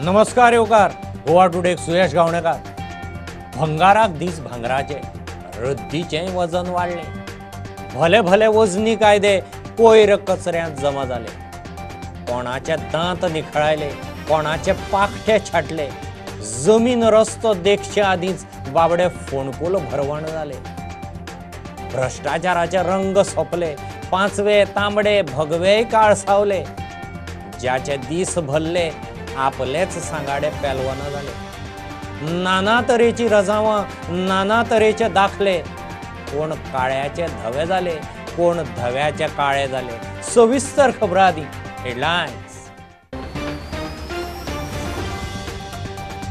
नमस्कार येवकार. गोवा टुडे सुयश गावणेकार. भंगाराक दीस भांगराचे, रद्दीचे वजन वाढले. भले भले वजनी कायदे कोयर कचऱ्यांत जमा झाले. कोणाचे दांत निखळायले, कोणाचे पाखटे छाटले. जमीन रस्तो देखचे आधीच बाबडे फोणकूल भरवण झाले. भ्रष्टाचाराचे रंग सोपले. पांचवे तांबडे भगवे काळसावले. ज्याचे दीस भरले आपलेच सांगाडे पेलवण झाले. नाना तरेची रजावं, नाना तरेचे दाखले. कोण काळ्याचे धवे झाले, कोण धव्याचे काळे झाले. सविस्तर खबरां आदी हेडलायन्स.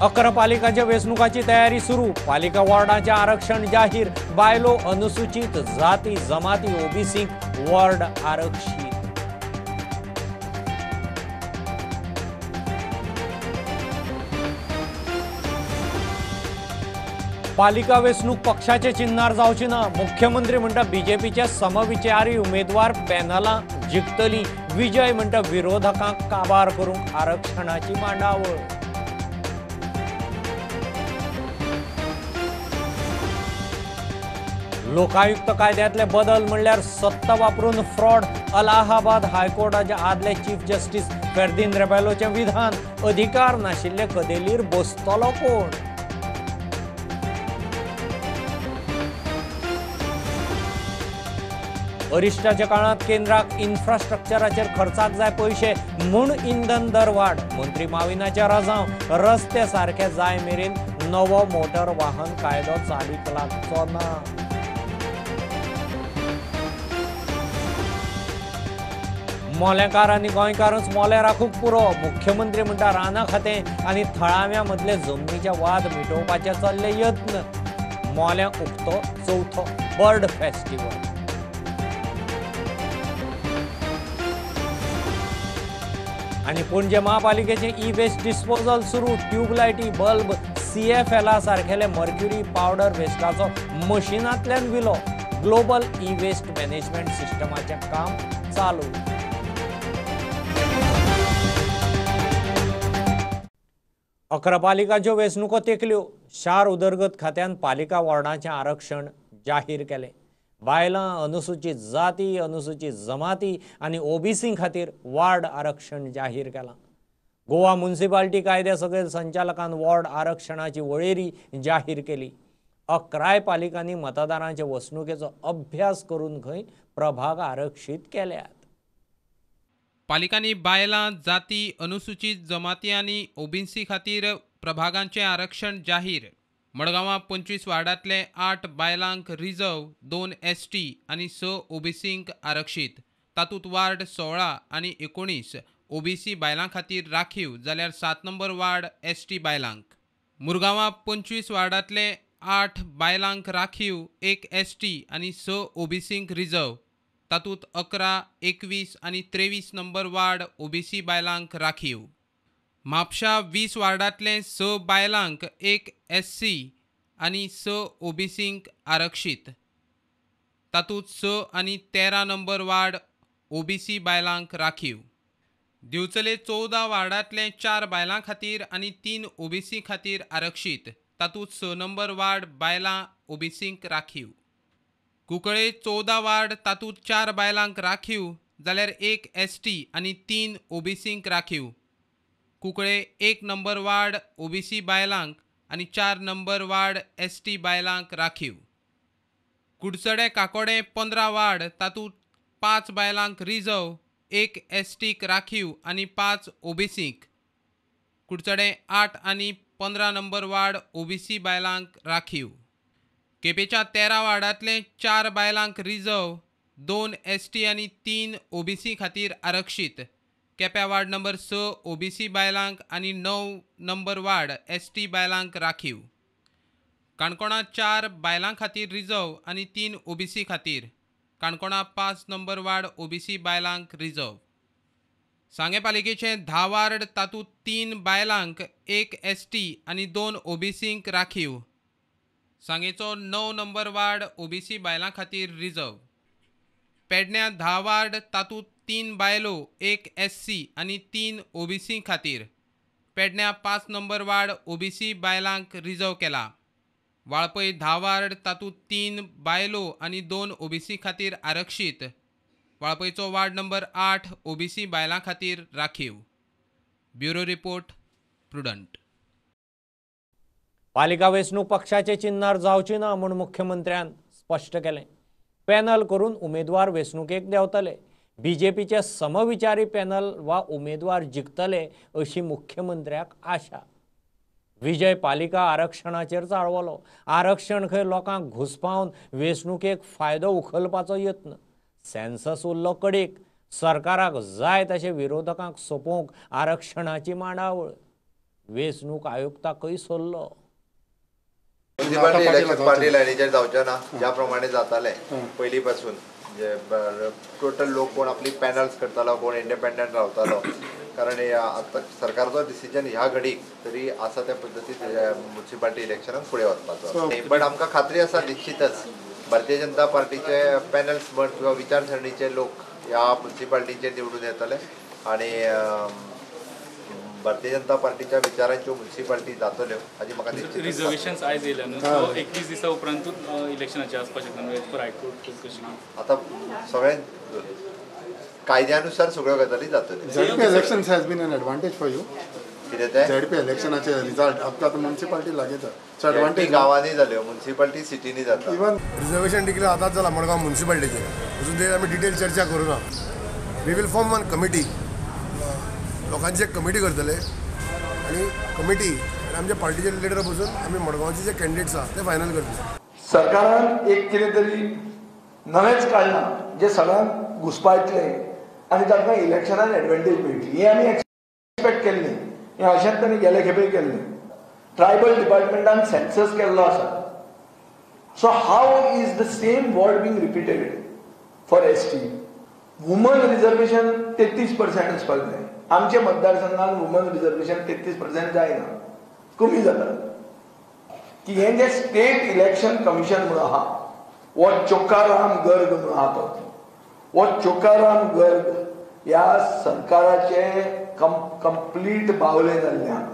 11 पालिकांच्या वेंचणुकांची तयारी सुरू. पालिका वॉर्डाचे आरक्षण जाहीर. बायलो, अनुसूचित जाती जमाती ओबीसीक वॉर्ड आरक्षित. पालिका वेंचणूक पक्षाचे चिन्हार जावची ना. मुख्यमंत्री म्हणटा बीजेपीचे समविचारी उमेदवार पॅनलां जिखतली. विजय म्हणटा विरोधकांक काबार करूंक आरक्षणाची मांडावळ. लोकायुक्त कायद्यातले बदल म्हणल्यार सत्ता वापरून फ्रॉड. अलाहाबाद हायकोर्टाचे आदले चीफ जस्टिस फेर्दिन रेबेलोचें विधान. अधिकार नाशिल्ले कदेलीर बसतलो कोण? अरिश्टाच्या काळात केंद्राक इन्फ्रास्ट्रक्चराचेर खर्चाक जाय पयशे म्हूण इंधन दर वाड. मंत्री माविनाच्या राजांव. रस्ते सारखे जाय मेरेन नवो मोटर वाहन कायदो चालीक लागचो ना. मोलेकार आनी गोंयकारूच मोले राखूंक पुरो. मुख्यमंत्री म्हणटा रानां खातें आनी थळाव्यां मदले जमनीचे वाद मिटोवपाचे चल्ले यत्न. मोल्यांक उक्तो चवथो बर्ड फेस्टिवल. आणि पणजे महापालिकेचे ई वेस्ट डिस्पोजल सुरू. ट्यूबलायटी, बल्ब, CFL सारखेले मर्क्युरी पावडर वेस्टाचो मशिनांतल्यान विलो. ग्लोबल ई वेस्ट मॅनेजमेंट सिस्टमाचे काम चालू. अकरा पालिकांच्यो वेंचणुको तेंकल्यो. शार उदरगत खात्यान पालिका वॉर्डाचें आरक्षण जाहीर केलें. बायलां, अनुसूचित जाती, अनुसूचित जमाती आनी ओबीसी खातीर वार्ड आरक्षण जाहीर केलां. गोवा म्युनिसिपालिटी कायदे सगळे संचालकान वॉर्ड आरक्षणाची वळेरी जाहीर केली. 11 पालिकांनी मतदारांचे वसणुकेचो अभ्यास करून खंय प्रभाग आरक्षीत केल्यात. पालिकांनी बायलां, जाती, अनुसूचित जमाती आनी ओबीसी खातीर प्रभागांचें आरक्षण जाहीर. मडगांवां 25 वार्डांतले 8 बायलांक रिझर्व, 2 ST आनी 6 ओबीसींक आरक्षीत. तातूंत वार्ड 16 आनी 19 ओबीसी बायलां खातीर राखीव जाल्यार 7 नंबर वार्ड ST बायलांक. मुरगांवां 25 वार्डांतले 8 बायलांक राखीव, 1 ST आनी 6 ओबीसींक रिझर्व. तातूंत 11, 21 आनी 23 नंबर वार्ड ओबीसी बायलांक राखीव. म्हापशा 20 वार्डांतले 6 बायलांक, 1 SC आनी 6 ओबीसींक आरक्षीत. तातूंत 6 आनी 13 नंबर वार्ड ओबीसी बायलांक राखीव. दिवचले 14 वार्डांतले 4 बायलां खातीर आनी 3 ओबीसी खातीर आरक्षीत. तातूंत 6 नंबर वार्ड बायलां ओबीसींक राखीव. कुंकळे 14 वार्ड, तातूंत 4 बायलांक राखीव जाल्यार 1 ST आनी 3 ओबीसींक राखीव. कुंकळे 1 नंबर वार्ड ओबीसी बायलांक आनी 4 नंबर वार्ड ST बायलांक राखीव. कुडचडे काकोडे 15 वार्ड, तातूंत 5 बायलांक रिझर्व, 1 STक राखीव आनी 5 ओबीसींक. कुडचडे 8 आनी 15 नंबर वार्ड ओबीसी बायलांक राखीव. केपेच्या 13 वार्डांतले 4 बायलांक रिझर्व, 2 ST आनी 3 ओबीसी खातीर आरक्षीत. केप्या वार्ड नंबर 6 ओबीसी बायलांक आनी 9 नंबर वार्ड ST बायलांक राखीव. काणकोणा 4 बायलां खातीर रिझर्व आनी 3 ओबीसी खातीर. काणकोणा 5 नंबर वार्ड ओबीसी बायलांक रिझर्व. सांगे पालिकेचे 10 वार्ड, तातूंत 3 बायलांक, 1 ST आनी 2 ओबीसींक राखीव. सांगेचो 9 नंबर वार्ड ओबीसी बायलां खातीर रिझर्व. पेडण्यां 10 वार्ड, तातूंत 3 बायलो, 1 SC आनी 3 ओबीसी खातीर. पेडण्या 5 नंबर वार्ड ओबीसी बायलांक रिझर्व केला. वाळपय 10 वार्ड तातूंत 3 बायलो आनी 2 ओबीसी खातीर आरक्षीत. वाळपयचो वार्ड नंबर 8 ओबीसी बायलां खातीर राखीव. Bureau report prudent. पालिका वेंचणूक पक्षाचे चिन्हार जावची ना म्हूण मुख्यमंत्र्यान स्पश्ट केलें. पॅनल करून उमेदवार वेंचणुकेक देंवतले. बीजेपीचे समविचारी पॅनल वा उमेदवार जिखतले अशी मुख्यमंत्र्याक आशा. विजय पालिका आरक्षणाचेर चाळवलो. आरक्षण खंय लोकांक घुस्पावन वेंचणुकेक फायदो उखलपाचो यत्न. सेन्सस उरलो कडेक. सरकाराक जाय तशें विरोधकांक सोपोवंक आरक्षणाची मांडावळ. वेंचणूक आयुक्ताकय सल्लो. म्युनिसिपालिटी इलेक्शन पार्टी लायनीचेर जावचे ना ज्या प्रमाणे जाताले पयलीं पासून. टोटल लोक कोण आपली पॅनल्स करतालो, कोण इंडिपेंडंट रावतालो. कारण आतां सरकारचो डिसिजन ह्या घडीक तरी आसा त्या पद्दतीन म्युनिसिपालिटी इलेक्शनाक फुडें वचपाचो. बट आमकां खात्री आसा निश्चितच भारतीय जनता पार्टीचे पॅनल्स म्हण किंवा विचारसरणीचे लोक ह्या म्युनिसिपालिटीचेर निवडून येतले आनी भारतीय जनता पार्टीच्या विचारांच्यो म्युनिसिपालिटी जातल्यो हाजी म्हाका निश्चित. रिजर्वेशन्स आयज येयल्या न्हू, सो 21 दिसा उपरांतूच इलेक्शनाचे आसपाचें न्हू एज पर हायकोर्ट कशी. आतां सगळें कायद्यानुसार सगळ्यो गजाली जातल्यो. ZP elections has been an advantage for you. कितें तें ZP electionाचे रिजल्ट आतां म्युनिसिपालिटी लागीं एडवांटेज गांवांनी जाल्यो, म्युनिसिपालिटी सिटीनी जाता. इवन रिजर्वेशन डिक्लेअर आताच झाला मडगाव म्युन्सिपाल्टीचे. अजून ते आम्ही डिटेल चर्चा करू ना. We will form one committee. लोकांची एक कमिटी करतले आणि कमिटी आमच्या पार्टीचे लिडर बसून आम्ही मडगावचे जे कॅन्डिडेट्स आहात ते फायनल करतले. सरकारान एक कितें तरी नवेंच काडलां जे सगळ्यांक घुस्पायतले आनी तांकां इलेक्शनान एडवांटेज मेळटली. हें आमी एक्सपेक्ट केल्लें. हें अशेंच ताणें गेले खेपे केल्लें. ट्रायबल डिपार्टमेंटान सेन्सस केल्लो आसा. So how is the same word being repeated for ST. Woman reservation 33% आसपाक जाय. आमच्या मतदारसंघात वुमन रिजर्वेशन 33% जायना, कमी जाता. की हें जे स्टेट इलेक्शन कमिशन म्हणून आहा वो चोकाराम गर्ग म्हणून आहा तो. वो चोकाराम गर्ग ह्या सरकाराचे कंप्लीट बावले जाल्ले आहा.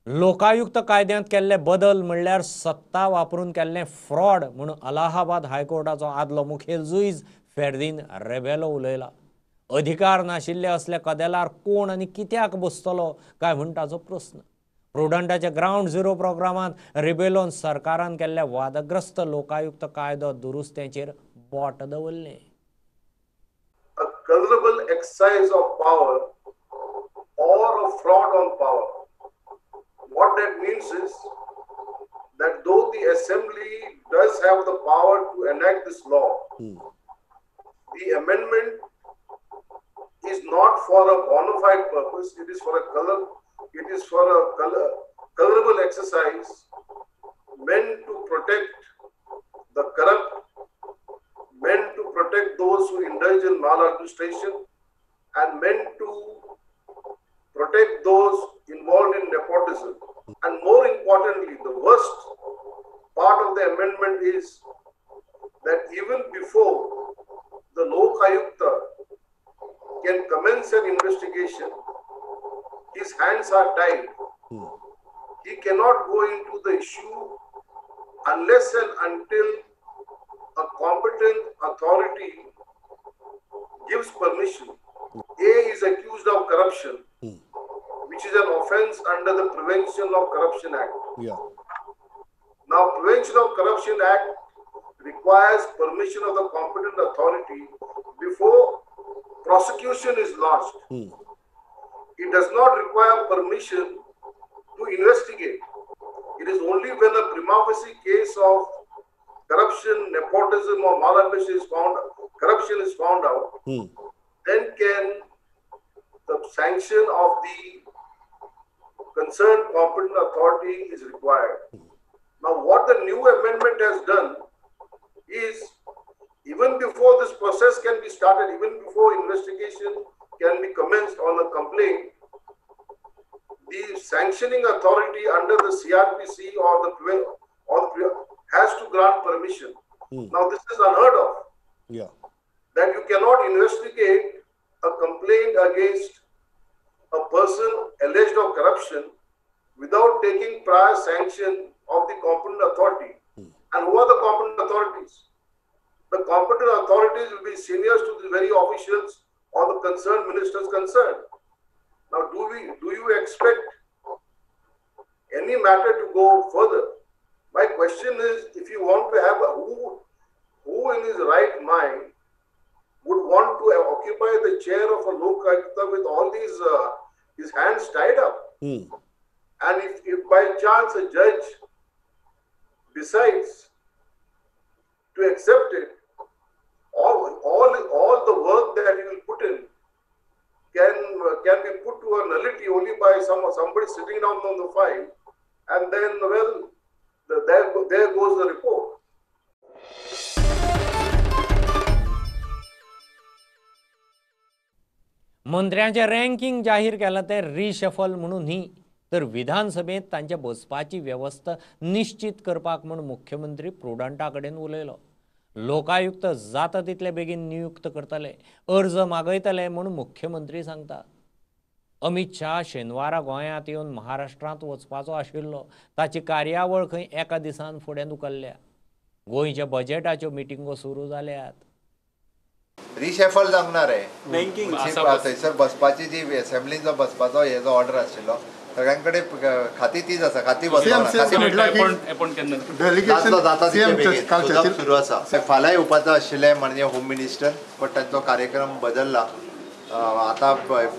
लोकायुक्त कायद्यांत केल्ले बदल म्हणल्यार सत्ता वापरून केल्ले फ्रॉड म्हणून अलाहाबाद हायकोर्टाचो आदलो मुखेल जुईज फेर्दीन रेबेलो उलयला. अधिकार नाशिल्ले असले कदेलार कोण आनी कित्याक बसतलो काय म्हूण ताचो प्रस्न. प्रुडंटाच्या ग्राउंड झिरो प्रोग्रामांत रेबेलोन सरकारान केल्ल्या वादग्रस्त लोकायुक्त कायदो दुरुस्तेचेर बोट दवरलें. A considerable exercise of power or a fraud on power. What that means is that though the assembly does have the power to enact this law, the amendment is not for a bona fide purpose. It is for a colorable exercise meant to protect the corrupt, meant to protect those who indulge in maladministration, and meant to protect those involved in nepotism. And more importantly, the worst part of the amendment is that even before the Lok Ayukta can commence an investigation, his hands are tied. He cannot go into the issue unless and until a competent authority gives permission. A is accused of corruption, which is an offense under the Prevention of Corruption Act. Now, Prevention of Corruption Act requires permission of the competent authority before prosecution is launched. It does not require permission to investigate. It is only when a prima facie case of corruption, nepotism, or maladministration is found out, then can the sanction of the concerned competent authority is required. Now, what the new amendment has done is, even before this process can be started, even before investigation can be commenced on a complaint, the sanctioning authority under the CRPC has to grant permission. Now, this is unheard of. That you cannot investigate a complaint against a person alleged of corruption without taking prior sanction of the competent authority. And who are the competent authorities? The competent authorities will be seniors to the very officials or the concerned ministers concerned. Now, do you expect any matter to go further? My question is, if you want to have who in his right mind would want to occupy the chair of a Lok Ayuktha with all these his hands tied up? And if by chance a judge decides to accept it, all the work that he will put in can be put to a nullity only by somebody sitting down on the file, and then, well, there goes the report. मंत्र्यांचे ranking जाहीर केलं ते reshuffle म्हणून न्ही तर विधानसभेत तांच्या बसपाची व्यवस्था निश्चित करपाक म्हणून मुख्यमंत्री प्रुडंटा कडेन उलयलो. लोकायुक्त जाता तितले बेगीन नियुक्त करतले, अर्ज मागयतले म्हणून मुख्यमंत्री सांगता. अमित शाह शेनवारा गोंयांत येवन महाराष्ट्रांत वचपाचो आशिल्लो, ताची कार्यावळ खंय एका दिसान फुडें धुकल्ल्या. गोंयच्या बजेटाच्यो मिटिंगो सुरू जाल्यात. रिशेफल जावंक रे थंयसर बसपाची जी असेंब्लीन जो बसपाचो हे जो ऑर्डर आशिल्लो सगळ्यां कडेन खाती तीच आसा, खाती सुरू आसा. फाल्यां येवपाचो आशिल्लें म्हणजे होम मिनिस्टर, बट तांचो कार्यक्रम बदलला. आतां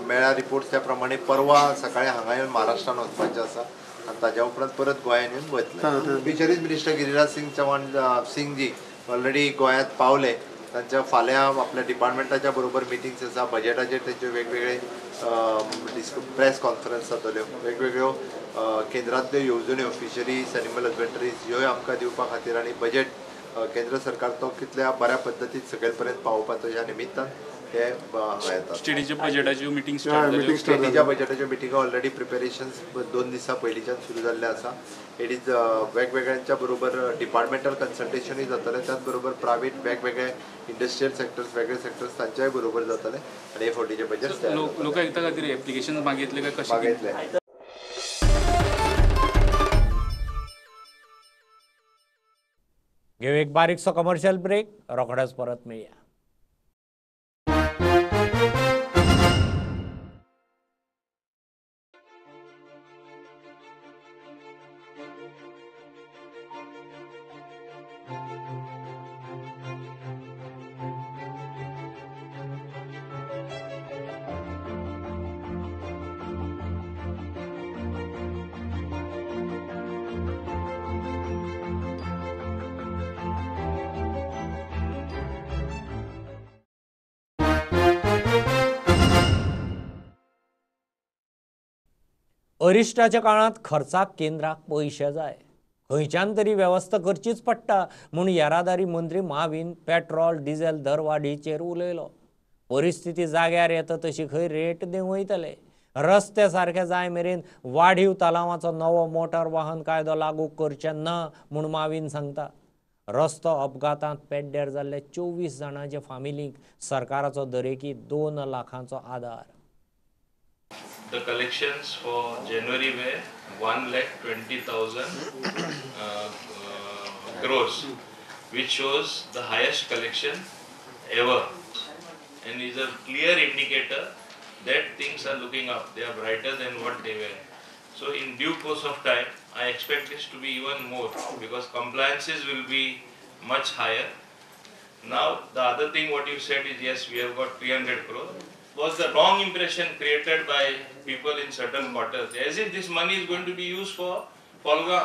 मेळ्ळ्या रिपोर्ट्स त्या प्रमाणे परवा सकाळीं हांगा येवन महाराष्ट्रान वचपाचें आसा आनी ताज्या उपरांत परत गोंयांत येवन वतले. Fisheries minister Giriraj Singh Chavan Singhji already गोंयांत पावले. तांच्या फाल्यां आपल्या डिपार्टमेंटाच्या बरोबर मिटिंग्स आसा, बजेटाचेर तेंच्यो वेगवेगळे प्रेस कॉन्फरन्स जातल्यो, वेगवेगळ्यो केंद्रांतल्यो येवजण्यो फिशरीज एनिमल हजबंडरीज ह्योय आमकां दिवपा खातीर आनी बजेट केंद्र सरकार तो कितल्या बऱ्या पद्दतीन सकयल पर्यंत पावोवपाचो ह्या निमित्तान हे येतात. स्टेटीच्या बजेटाच्यो मिटिंग स्टेटीच्या बजेटाच्यो मिटिंगा ऑलरेडी प्रिपेरेशन्स 2 दिसां पयलींच्यान सुरू जाल्ले आसा. इट इज वेगवेगळ्यांच्या बरोबर डिपार्टमेंटल कन्सल्टेशनूय जातलें, त्याच बरोबर प्रायवेट वेगवेगळे इंडस्ट्रियल सेक्टर्स वेगळे सेक्टर्स तांच्याय बरोबर जातले आनी हे फावटीचे बजेट लोकायुक्ता खातीर एप्लिकेशन मागितले काय कशें मागितले. घेऊ एक बारीकसो कमर्शियल ब्रेक, रोखडेच परत मेळया. अरिश्टाच्या काळात खर्चाक केंद्राक पैसे जाय, खंयच्यान तरी व्यवस्था करचीच पडटा म्हूण येरादारी मंत्री महावीन पेट्रोल डिझेल दर वाडीचेर उलयलो. परिस्थिती जाग्यार येता तशी खंय रेट देंव वयतले. रस्ते सारके जाय मेरेन वाढीव तलावाचो नवो मोटार वाहन कायदो लागू करचे ना म्हूण महावीन सांगता. रस्तो अपघातांत पेड्ड्यार जाल्ले 24 जाणांच्या फामिलींक सरकाराचो दरेकी 2 लाखांचो आदार. The collections for January were 1,20,000 crores, which shows the highest collection ever, and is a clear indicator that things are looking up. They are brighter than what they were. So in due course of time, I expect this to be even more because compliances will be much higher. Now the other thing what you said is yes, we have got 300 crores. Was the wrong impression created by people in certain quarters, as if this money is going to be used for Polga,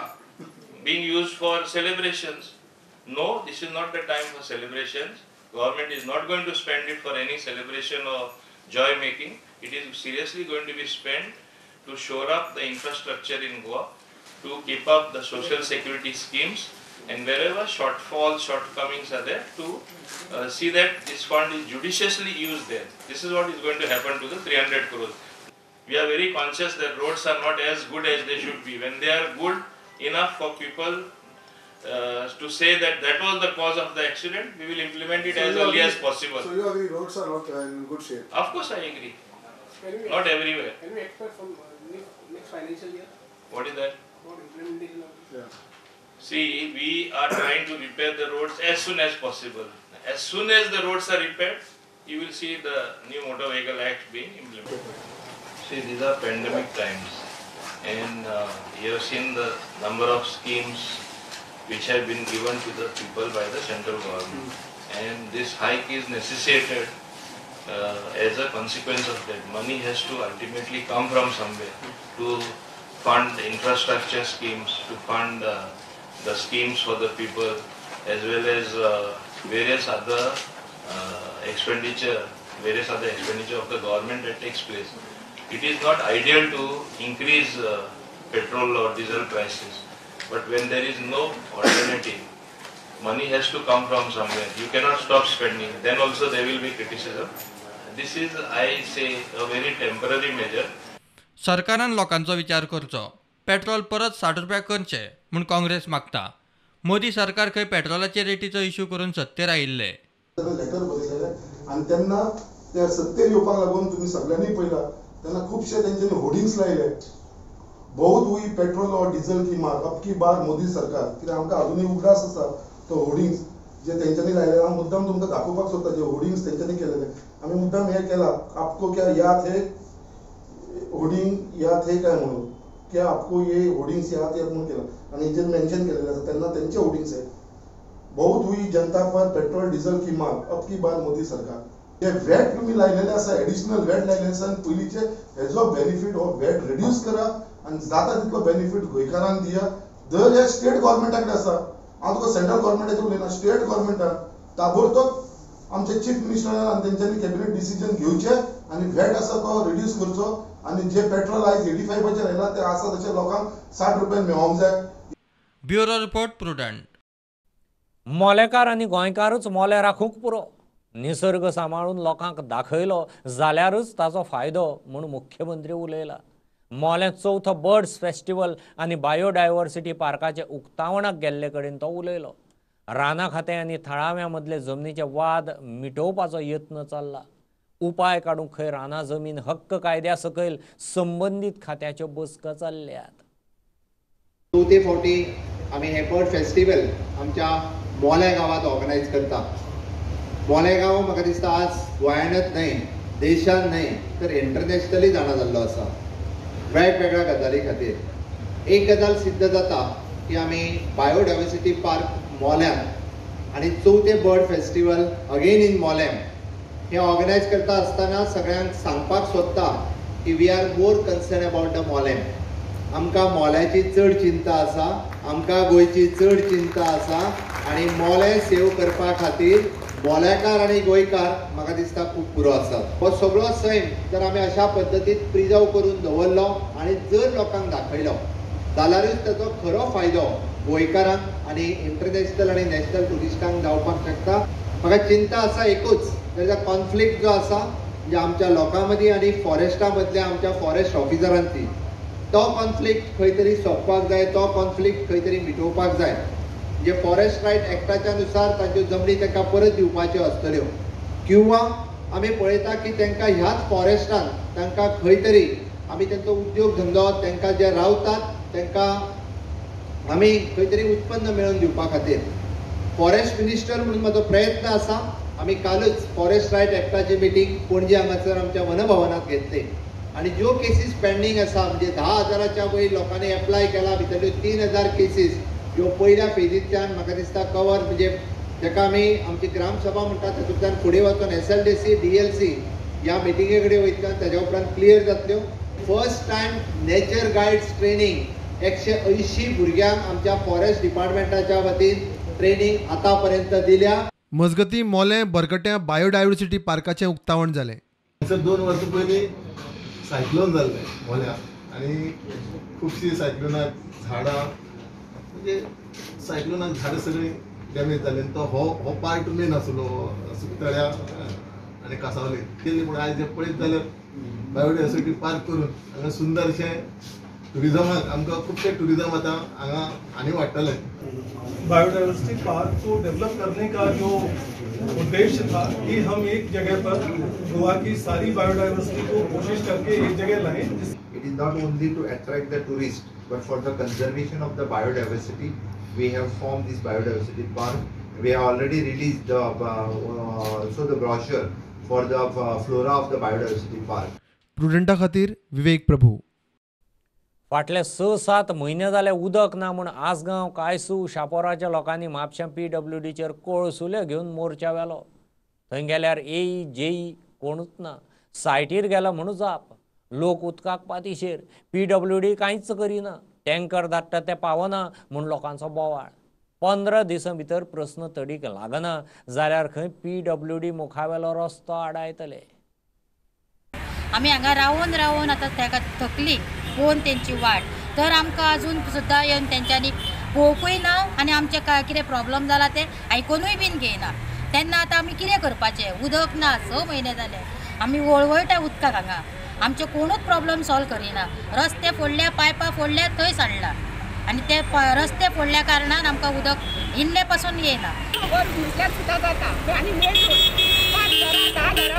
being used for celebrations. No, this is not the time for celebrations. Government is not going to spend it for any celebration or joy making. It is seriously going to be spent to shore up the infrastructure in Goa, to keep up the social security schemes, and wherever shortfalls, shortcomings are there, to see that this fund is judiciously used there. This is what is going to happen to the 300 crores. We are very conscious that roads are not as good as they should be. When they are good enough for people to say that that was the cause of the accident. We will implement it as early as possible. So you agree roads are not in good shape? Of course, I agree. Not everywhere. Can we expect from next financial year? What is that? What implementation of Yeah. See, we are trying to repair the roads as soon as possible. As soon as the roads are repaired, you will see the new Motor Vehicle Act being implemented. See, these are pandemic times, and you have seen the number of schemes which have been given to the people by the central government, and this hike is necessitated as a consequence of that. Money has to ultimately come from somewhere to fund infrastructure schemes, to fund the schemes for the people, as well as various other expenditure of the government that takes place. It is not ideal to increase petrol or diesel prices, but when there is no alternative, money has to come from somewhere. You cannot stop spending. Then also there will be criticism. This is, I say, a very temporary measure. सरकारान लोकांचो विचार करचो. Petrol परत 60 रुपया करचे म्हूण काँग्रेस मागता. मोदी सरकार खंय पेट्रोलाचे रेटीचो इश्यू करून सत्तेर आयिल्ले. लेटर बरयलेले आनी तेन्ना त्या सत्तेर येवपाक लागून तुमी सगळ्यांनी पळयला तेन्ना खुबशे तेंच्यांनी होर्डिंग्स लायले. बहुत हुई पेट्रोल और डीजल की मार अब की बार मोदी सरकार कित्याक आमकां अजुनूय उगडास आसा तो होर्डिंग्स जे तेंच्यांनी लायले. हांव मुद्दाम तुमकां दाखोवपाक सोदता जे होर्डिंग्स तेंच्यांनी केलेले. आमी मुद्दाम हे केला आपको क्या याद है होर्डिंग याद है काय म्हणून क्या आपको ये होर्डिंग्स याद है म्हणून केला आणि जे मेन्शन केलेले आसा तेन्ना तेंचे होर्डिंग्स आहे. बहुत हुई जनता पर पेट्रोल डीजल की मार अब की बार मोदी सरकार. हे वॅट तुम्ही लायलेले आसा एडिशनल वॅट लायलेले आसा आनी पयलींचे हेजो बेनिफीट हो वॅट रिड्यूस करा आनी जाता तितलो बेनिफीट गोंयकारांक दिया. दर हे स्टेट गव्हर्मेंटाकडे आसा. हांव तुका सेंट्रल गव्हर्मेंटाचें उलयना, स्टेट गव्हर्मेंटान ताबडतोब आमचे चीफ मिनिस्टरान आनी तेंच्यांनी कॅबिनेट डिसिजन घेवचे आनी वॅट आसा तो रिड्यूस करचो आनी जे पेट्रोल आयज 85 येयला ते आसा तशे लोकांक 60 रुपयान मेळोंक जाय. Bureau report prudent. मोलेकार आनी गोंयकारूच मोले राखूंक पुरो. निसर्ग सांबाळून लोकांक दाखयलो जाल्यारूच ताचो फायदो म्हूण मुख्यमंत्री उलयला. मोलें चवथो बर्ड्स फेस्टिवल आनी बायोडायवर्सिटी पार्काचे उक्तावणाक गेल्ले कडेन तो उलयलो. रानां खातें आनी थळाव्यां मदले जमनीचे वाद मिटोवपाचो यत्न चल्ला. उपाय काडूंक खंय रानां जमीन हक्क कायद्या सकयल संबंदीत खात्याच्यो बसका चल्ल्यात. 2 ते 40 आमी हे बर्ड फेस्टिवल आमच्या मोले गांवांत ऑर्गनायज करता. मोले गांव म्हाका दिसता आज गोंयांतच न्हय देशांत न्हय तर इंटरनॅशनली जाणा जाल्लो आसा वेगवेगळ्या गजाली खातीर. एक गजाल सिद्ध जाता की आमी बायोडायवर्सिटी पार्क मोल्यां आनी 4थे bird festival again in Mollem हे ऑर्गनायज करता आसतना सगळ्यांक सांगपाक सोदता की we are more concern about the Mollem. आमकां मोल्याची चड चिंता आसा, आमकां गोंयची चड चिंता आसा आनी मोले सेव करपा खातीर मोलेकार आनी गोंयकार म्हाका दिसता खूब पुरो आसात. हो सगळो सैम जर आमी अशा पद्दतीन प्रिजर्व करून दवरलो आनी जर लोकांक दाखयलो जाल्यारूच ताचो खरो फायदो गोंयकारांक आनी इंटरनॅशनल आनी नॅशनल टुरिस्टांक जावपाक शकता. म्हाका चिंता आसा एकूच तेजो कॉन्फ्लिक्ट जो आसा म्हणजे आमच्या लोकां मदीं आनी फॉरेस्टा मदल्या आमच्या फॉरेस्ट ऑफिसरांची तो कॉन्फ्लिक्ट खंय तरी सोंपपाक जाय. तो कॉन्फ्लिक्ट खंय तरी मिटोवपाक जाय. जे फॉरेस्ट रायट एक्टाच्या नुसार तांच्यो जमनी तांकां परत दिवपाच्यो आसतल्यो किंवा आमी पळयता की तांकां ह्याच फॉरेस्टान तांकां खंय तरी आमी तांचो उद्योग धंदो तांकां जे रावतात तांकां आमी खंय तरी उत्पन्न मेळोवन दिवपा खातीर फॉरेस्ट मिनिस्टर म्हणून म्हजो प्रयत्न आसा. आमी कालूच फॉरेस्ट रायट एक्टाची मिटींग पणजे हांगासर आमच्या वनभवनात घेतली आनी ज्यो केसीस पेंडींग आसा म्हणजे 10,000च्या वयर लोकांनी एप्लाय केला भितरल्यो 3,000 केसीस ह्यो पयल्या फेजींतल्यान म्हाका दिसता कवर म्हणजे जाका आमी आमची ग्रामसभा म्हणटात तातूंतल्यान फुडें वचून SLDC DLC ह्या मिटिंगे कडेन वयतल्यान ताज्या उपरांत क्लियर जातल्यो. First time nature guides training 180 भुरग्यांक आमच्या फॉरेस्ट डिपार्टमेंटाच्या वतीन ट्रेनिंग आतां पर्यंत दिल्या. मजगती मोलें बरकट्या बायोडायवर्सिटी पार्काचें उक्तावण जालें. 2 वर्सां पयलीं सायक्लोन जाल्लें मोल्या आनी खुबशीं सायक्लोनाक झाडां म्हणजे सायक्लोनाक झाडां सगळीं डॅमेज जाली. तो हो पार्ट मेन आसलो सुकतळ्या आनी कांसावले केल्ली. पूण आयज पळयत जाल्यार बायोडायवर्सिटी पार्क करून हांगा सुंदरशें टुरिजमाक आमकां खुबशे टुरिजम आतां हांगा आनी वाडटले. बायोडाइवर्सिटी पार्क को डेवलप करने का जो उद्देश्य था कि हम एक जगह पर गोवा की सारी बायोडाइवर्सिटी को कोशिश करके एक जगह लाएं. It is not only to attract the tourists, but for the conservation of the biodiversity, we have formed this biodiversity park. We have already released the brochure for the flora of the biodiversity park. प्रुडंटा खातीर विवेक प्रभू. फाटले 6-7 म्हयने जाले उदक ना म्हूण आसगांव, कायसू, शापोराच्या लोकांनी म्हापशां PWDचेर कोळसुले घेवन मोर्चा व्हेलो. थंय गेल्यार AE, JE कोणूच ना. सायटीर गेला म्हणून जाप. लोक उदकाक पातीशेर. PWD कांयच करिना. टँकर धाडटा ते पावना म्हूण लोकांचो बोवाळ. 15 दिसां भितर प्रस्न तडीक लागना जाल्यार खंय PWD मुखावेलो रस्तो आडायतले. आमी हांगा रावून रावून आतां ताका थकली पळोवन तेंची वाट. तर आमकां अजून सुद्दां येवन तेंच्यांनी पळोवंकूय ना आनी आमचे काय कितें प्रॉब्लम जाला ते आयकूनूय बीन घेयना. तेन्ना आतां आमी कितें करपाचें? उदक ना, 6 म्हयने जाले. आमी वळवळटा उदकाक हांगा. आमचे कोणूच प्रॉब्लम सॉल्व करिना. रस्ते फोडल्या, पायपां फोडल्या, थंय सांडला आनी ते रस्ते फोडल्या कारणान आमकां उदक इल्ले पासून येयना. सुद्दां जाता आनी मेन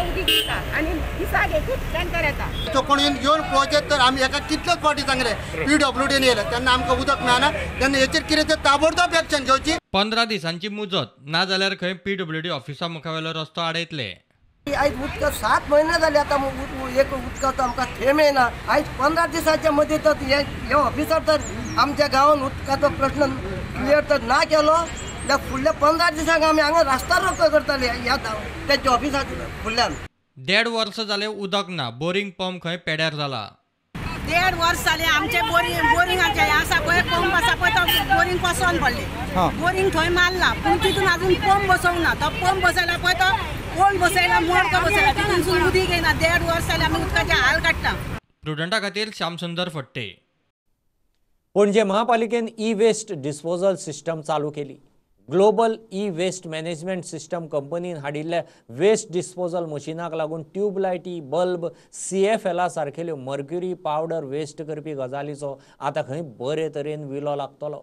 उदीक दिता आनी दिसाक एकूच टँकर येता. तो कोण येवन पळोवचेत तर आमी एका कितलेच फावटी सांगले PWDन येयले तेन्ना आमकां उदक मेळना. तेन्ना हेचेर कितें तें ताबडतोब एक्शन घेवची. 15 दिसांची मुजत ना जाल्यार खंय PWD ऑफिसा मुखावेलो रस्तो आडयतले. आयज उदक 7 म्हयने जाले आतां एक उदकाचो आमकां थेंब येना. आयज 15 दिसाच्या मदत हे ऑफिसर तर आमच्या गांवांत उदकाचो प्रश्न क्लियर तर ना केलो जाल्यार फुडल्या 15 दिसांक आमी हांगा रास्ता रोको करतले ह्या तेच्या ऑफिसा फुडल्यान. 1.5 वर्स जाले उदक ना. बोरिंग पंप खंय पेड्यार जाला. 1.5 वर्स जाले आमचे बोरिंगाचे आसा पळय पंप आसा पळय तो बोरिंग बसोवन पडले. बोरिंग थंय मारला पूण तितून अजून पंप बसोवंक ना. तो पंप बसयला पळय तो कोण बसयला मोडको बसयला तितून उदीक येना. 1.5 वर्स जाले आमी उदकाचे हाल काडटा. प्रुडंटा खातीर श्यामसुंदर फडते. पणजे महापालिकेन ई-वेस्ट डिस्पोजल सिस्टम चालू केली. ग्लोबल ई-वेस्ट मॅनेजमेंट सिस्टम कंपनीन हाडिल्ल्या वेस्ट डिस्पोजल मशिनाक लागून ट्यूबलायटी, बल्ब, CFL सारकेल्यो मर्क्युरी पावडर वेस्ट करपी गजालीचो आतां खंय बरे तरेन विलो लागतलो.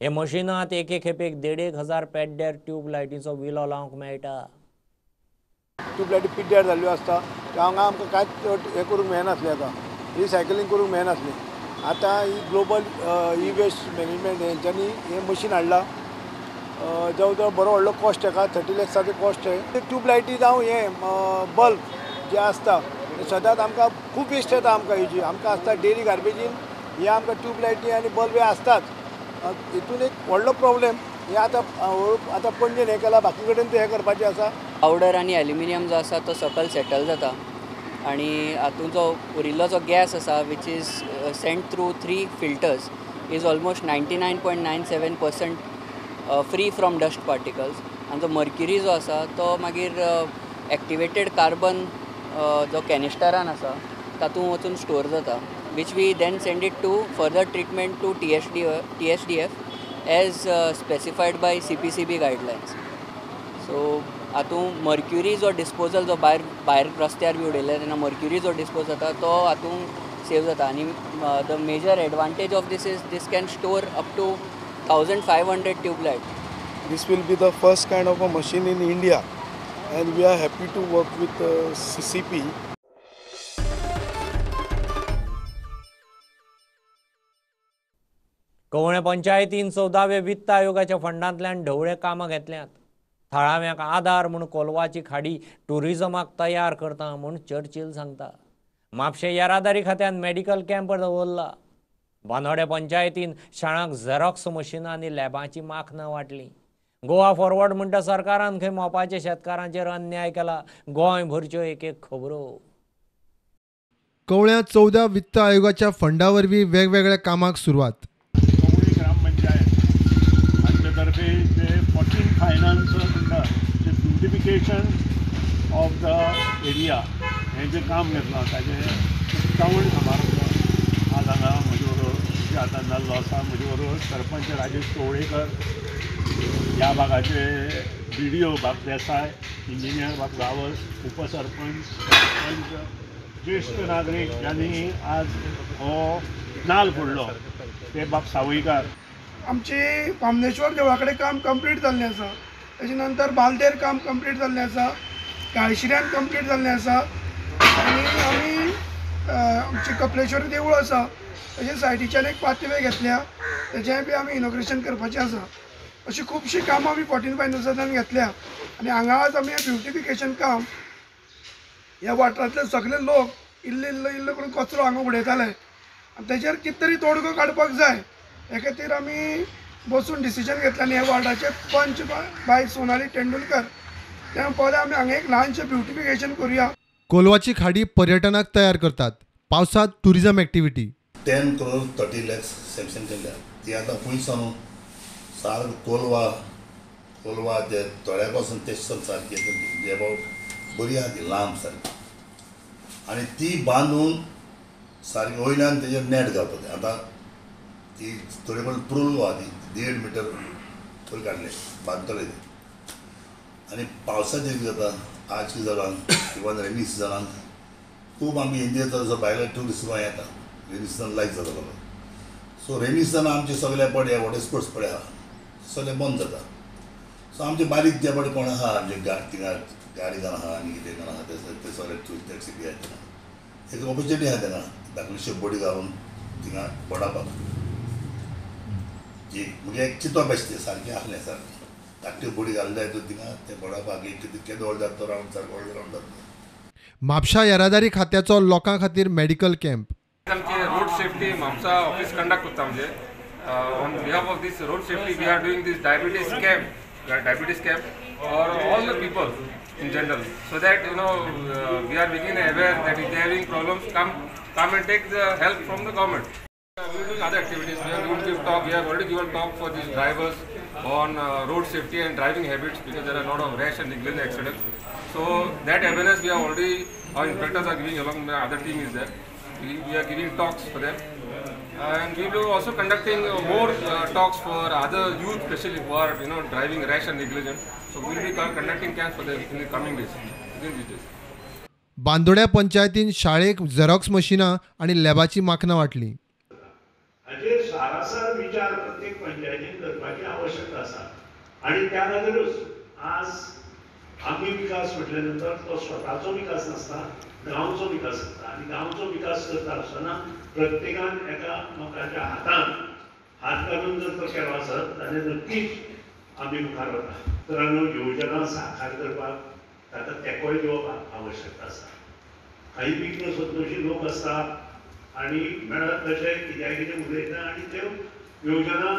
हे मशिनांत एके खेपेक 1,500 पेड्ड्यार ट्यूबलायटीचो विलो लावंक मेळटा. ट्यूबलायटी पिड्ड्यार जाल्ल्यो आसता त्यो हांगा आमकां कांयच हे करूंक मेळनासलें. आतां रिसायकलींग करूंक मेळनासलें. आतां ही ग्लोबल ई-वेस्ट मॅनेजमेंट हेंच्यांनी हें मशीन हाडलां. जवळ जवळ बरो व्हडलो कॉस्ट हाका 30 लॅक्साचो कॉस्ट आहे. ट्यूबलायटी जावं हे बल्ब जे आसता सदांच आमकां खूब वेस्ट येता. आमकां हेजी आमकां आसता डेली गार्बेजीन हे आमकां ट्यूबलायटी आनी बल्ब हे आसताच. हितून एक व्हडलो प्रॉब्लेम हे आतां पणजेन हें केला. बाकी कडेन तें हें करपाचें आसा. पावडर आनी एल्युमिनियम जो आसा तो सकयल सेटल जाता आनी हातूंत जो उरिल्लो जो गॅस आसा which is send through 3 filters is almost 99.97% free from dust particles. आनी जो मर्क्युरी जो आसा तो मागीर एक्टिवेटेड कार्बन जो कॅनिस्टरान आसा तातूंत वचून स्टोर जाता which we then send it to further treatment to TSDF as specified by CPCB guidelines. So हातूंत मर्क्युरी जो डिस्पोजल जो भायर रस्त्यार बी उडयले तेन्ना मर्क्युरी जो डिस्पोज जाता तो हातूंत सेव जाता. आनी the major advantage of this is this can store up to 1,500 tubelight. This will be the first kind of a machine in India and we are happy to work with CCP. Kavale पंचायतीन 14व्या वित्त आयोगाच्या फंडांतल्यान ढवळे कामां घेतल्यात. थळाव्यांक आधार म्हूण कोलवाची खाडी टुरिजमाक तयार करता म्हूण चर्चिल सांगता. म्हापशे येरादारी खात्यान मेडिकल कॅम्प दवरला. बांदोड्या पंचायतीन शाळांक झेरॉक्स मशिनां आनी लॅबांची माखणां वाटलीं. गोवा फॉरवर्ड म्हणटा सरकारान खंय मोपाच्या शेतकारांचेर अन्याय केला. गोंयभरच्यो एक खबरो. कवळ्या 14 वित्त आयोगाच्या फंडा वरवीं वेगवेगळ्या कामाक सुरवात. कवळी ग्रामपंचायत हांचे तर्फे जे 14 फायनान्स म्हणटा जे ब्युटिफिकेशन ऑफ द एरिया हें जें काम घेतलां ताजें उक्तावण समारंभ आज हांगा म्हजे बरोबर आतां जाल्लो आसा. म्हजे बरोबर सरपंच राजेश कवळेकर, ह्या भागाचे BDO बाब देसाय, इंजिनियर बाब गावस, उपसरपंच, सरपंच, ज्येष्ठ नागरीक ज्यांनी आज हो नाल्ल फोडलो ते बाब सावयकार. आमची पामनेश्वर देवळा कडेन काम कंप्लीट जाल्लें आसा. तेजे नंतर बालदेर काम कंप्लीट जाल्लें आसा. काळशिऱ्यान कंप्लीट जाल्लें आसा. आनी आमी आमचें कपलेश्वर देवूळ आसा तेजे सायडीच्यान एक पातवे घेतल्या तेजेंय बी आमी इनॉग्रेशन करपाचें आसा. अशीं खुबशीं कामां आमी 14 फायनान्सांतल्यान घेतल्या. आनी हांगा आज आमी हें ब्युटिफिकेशन काम ह्या वाठारांतले सगळे लोक इल्लो करून कचरो हांगा उडयताले आनी तेजेर कितें तरी तोडगो काडपाक जाय. हे खातीर आमी बसून डिसिजन घेतलें आनी ह्या वार्डाचे पंच बाय सोनाली तेंडुलकर त्या पयलें आमी हांगा एक ल्हानशें ब्युटिफिकेशन करुया. कोलवाची खाडी पर्यटनाक तयार करतात. पावसात tourism activity 10 crore 30 lakhs sanction केल्या. ती आतां खूंय सावन सारको कोलवा ते तळ्या पासून ते सारकी जे अबावट बरी आहा ती लांब सारकी आनी ती बांदून सारकी वयल्यान तेजेर नेट घालपाचें. आतां ती थोडी पण प्रूल आहा ती 1.5 मीटर थंय काडले बांदतले ती. आनी पावसाचें कितें जाता आज सिजनान इवन रेनी सिजनान खूब आमी एन्जॉय जाता. जसो भायले ट्युरिस्ट गोंय येता रेनी सिजन लायक जाता लोक. सो रेनी सिजनान आमचे सगळे पडे वॉटर स्पोर्ट्स पडे आहा सगळे बंद जाता. सो आमचे बारीक जे पडे कोण आहा आमचे थिंगा गाडी जावन आहा आनी कितें जावन आहा ते सगळे ट्युरिस्ट टॅक्सी बी आहा थिंगा एक ऑपॉर्च्युनिटी आहा थिंगा धाकलीशी बोडी घालून थिंगा बोडावपाक. म्हणजे एक चितो बेश्टे सारकें आहलें सारकें धाकटी बोडी घालले थिंगा ते बोडावपाक एक केदो व्हड जाता तो रावंड सारको व्हड रावंड जाता. म्हापशा येरादारी खात्याचो लोकां खातीर मेडिकल कॅम्प. आमचे road safety Mapusa office conduct करता म्हणजे on behalf of this road safety we are doing this diabetes camp for all the people in general, so that we are making aware that if they are having problems, come and take the help from the government. We are doing other activities. We are going to talk. We have already given talk for these drivers on road safety and driving habits because there are a lot of rash and negligent accidents. So that awareness we have already. Our inspectors are giving along. The other team is there. We are giving talks for them. And we will also conducting more talks for other youth, especially who are driving rash and negligent. So we will be conducting camps for them in the coming days. Within these days. बांदोड्या पंचायतीन शाळेक Xerox मशिनां आणि लॅबाची माखणां वाटली. हाचेर सारासर विचार प्रत्येक पंचायतीन करपाची आवश्यकता आसा आनी त्या खातीरूच आज आमी विकास म्हटल्या नंतर तो स्वताचो विकास नासता गांवचो विकास आसता आनी गांवचो विकास करता आसतना प्रत्येकान एका लोकांच्या हातान हात घालून जर तो केलो आसत जाल्यार नक्कीच आमी मुखार वता. तर योजना साकार करपाक ताका तेंकोय दिवप आवश्यकता आसा. काही विघ्न सोदनशी लोक आसतात आनी मेळत तशे कित्याक उलयता आनी त्यो योजना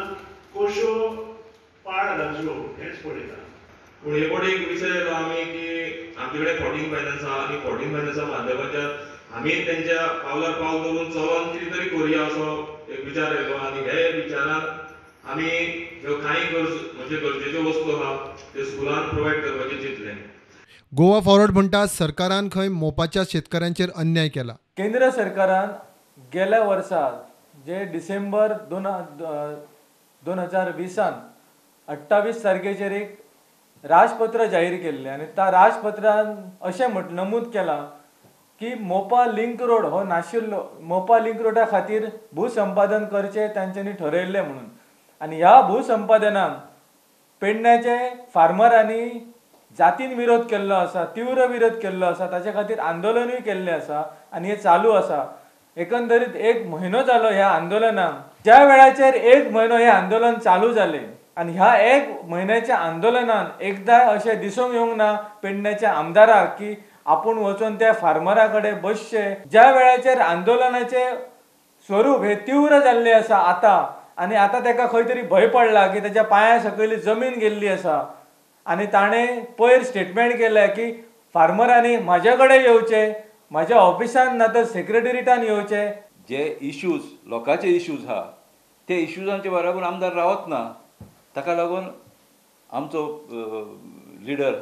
कश्यो पाड घालच्यो हेच पळयता. पूण हे पण एक विशय येयलो आमी की आमचे कडेन 14 फायनान्स आहा आनी 14 फायनान्सा माध्यमांतल्यान आमी तेंच्या पावलार पावल दवरून चलोन कितें तरी करुया असो एक विचार येयलो आनी हे विचारान आमी ह्यो कांय म्हणजे गरजेच्यो वस्तू आहा त्यो स्कुलान प्रोवायड करपाचें चिंतलें. गोवा फॉरवर्ड म्हणटा सरकारान खंय मोपाच्या शेतकऱ्यांचेर अन्याय केला. केंद्र सरकारान गेल्या वर्सा जे डिसेंबर 2020 28 तारखेचेर एक राजपत्र जाहीर केल्लें आनी त्या राजपत्रान अशें नमूद केलां की मोपा लिंक रोड हो नाशिल्लो. मोपा लिंक रोडा खातीर भूसंपादन करचें तांच्यांनी ठरयल्लें म्हणून. आनी ह्या भूसंपादनाक पेडण्याचे फार्मरांनी जातीन विरोध केल्लो आसा, तीव्र विरोध केल्लो आसा, ताचे खातीर आंदोलनूय केल्लें आसा आनी हे चालू आसा. एकंदरीत 1 म्हयनो जालो ह्या आंदोलनाक. ज्या वेळाचेर 1 म्हयनो हें आंदोलन चालू जालें आनी ह्या 1 म्हयन्याच्या आंदोलनान एकदां अशें दिसूंक येवंक ना पेडण्याच्या आमदाराक की आपूण वचून त्या फार्मरा कडेन बसचे. ज्या वेळाचेर आंदोलनाचे स्वरूप हे तीव्र जाल्लें आसा आनी आतां ताका खंय तरी भंय पडला की ताच्या पांया सकयली जमीन गेल्ली आसा आनी ताणें पयर स्टेटमेंट केलें की फार्मरांनी म्हाजे कडेन येवचें, म्हाज्या ऑफिसान ना तर सेक्रेटरीटान येवचें. जे इश्यूज लोकांचे इश्यूज आहा ते इश्यूजांच्या बरोबर आमदार रावत ना. ताका लागून आमचो लिडर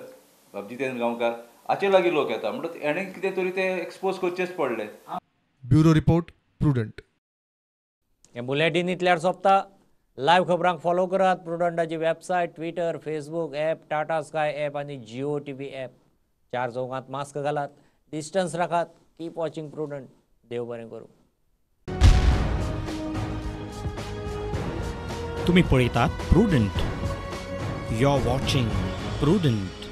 बाबजी जितेंद्र गांवकार हाचे लागीं लोक येता म्हणटच हेणें कितें तरी ते एक्सपोज करचेच पडले. Bureau report Prudent. हे बुलेटिन इतल्यार सोंपता. लायव्ह खबरांक फॉलो करात प्रुडंटाची website, Twitter, Facebook app, Tata Sky app आनी जिओ TV ॲप. 4 चौगांत मास्क घालात, डिस्टन्स राखात. Keep watching Prudent. देव बरें करूं. तुम्ही पळयतात प्रुडंट. You are watching prudent.